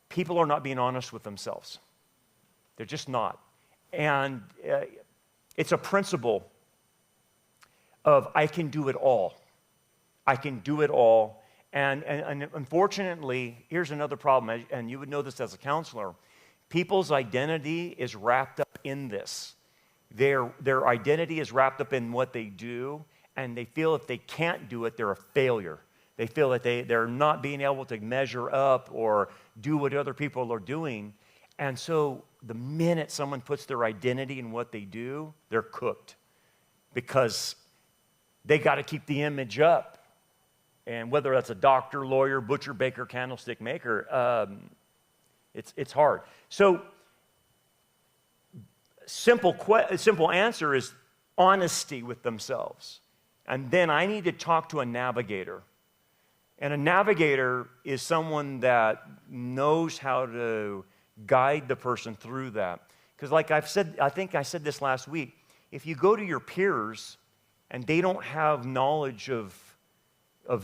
People are not being honest with themselves. They're just not. And it's a principle of I can do it all. I can do it all. And unfortunately, here's another problem, and you would know this as a counselor. People's identity is wrapped up in this. Their identity is wrapped up in what they do, and they feel if they can't do it, they're a failure. They feel that they're not being able to measure up or do what other people are doing. And so the minute someone puts their identity in what they do, they're cooked because they got to keep the image up. And whether that's a doctor, lawyer, butcher, baker, candlestick maker, it's hard. So simple answer is honesty with themselves. And then I need to talk to a navigator. And a navigator is someone that knows how to guide the person through that. Because like I've said, I think I said this last week, if you go to your peers and they don't have knowledge of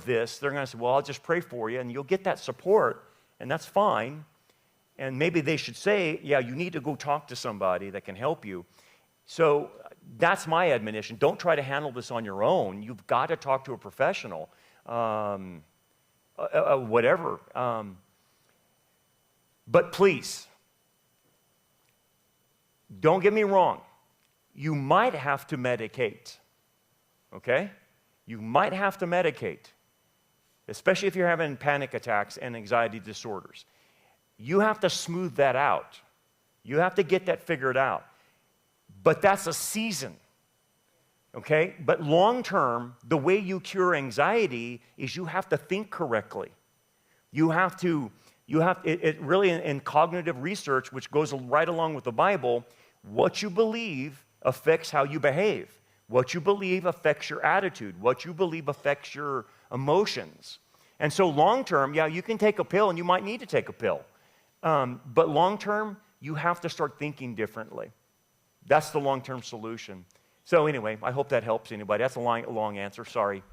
this, they're going to say, well, I'll just pray for you, and you'll get that support, and that's fine. And maybe they should say, yeah, you need to go talk to somebody that can help you. So that's my admonition. Don't try to handle this on your own. You've got to talk to a professional, whatever. But please, don't get me wrong. You might have to medicate, okay? You might have to medicate, especially if you're having panic attacks and anxiety disorders. You have to smooth that out. You have to get that figured out. But that's a season, okay? But long term, the way you cure anxiety is you have to think correctly. It really in cognitive research, which goes right along with the Bible, what you believe affects how you behave. What you believe affects your attitude. What you believe affects your emotions. And so long term, yeah, you can take a pill and you might need to take a pill. But long term, you have to start thinking differently. That's the long-term solution. So anyway, I hope that helps anybody. That's a long answer, sorry.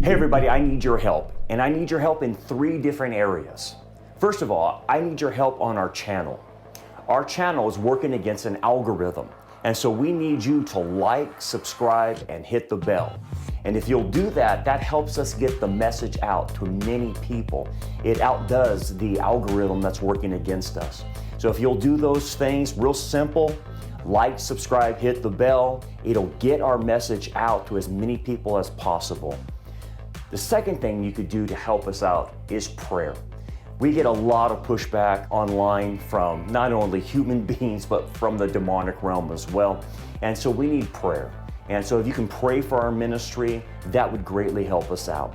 Hey everybody, I need your help. And I need your help in 3 different areas. First of all, I need your help on our channel. Our channel is working against an algorithm. And so we need you to like, subscribe, and hit the bell. And if you'll do that, that helps us get the message out to many people. It outdoes the algorithm that's working against us. So if you'll do those things, real simple, like, subscribe, hit the bell, it'll get our message out to as many people as possible. The second thing you could do to help us out is prayer. We get a lot of pushback online from not only human beings, but from the demonic realm as well. And so we need prayer. And so if you can pray for our ministry, that would greatly help us out.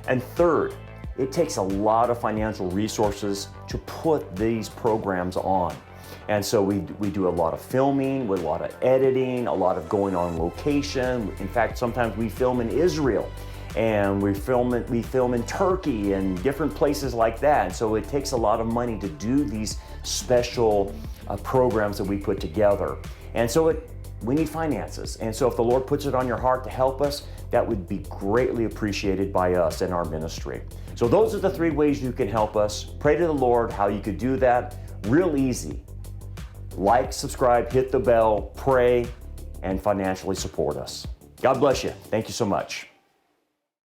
And third, it takes a lot of financial resources to put these programs on. And so we do a lot of filming, with a lot of editing, a lot of going on location. In fact, sometimes we film in Israel, and we film in Turkey and different places like that. And so it takes a lot of money to do these special programs that we put together. And so we need finances. And so if the Lord puts it on your heart to help us, that would be greatly appreciated by us in our ministry. So those are the 3 ways you can help us. Pray to the Lord how you could do that. Real easy. Like, subscribe, hit the bell, pray, and financially support us. God bless you. Thank you so much.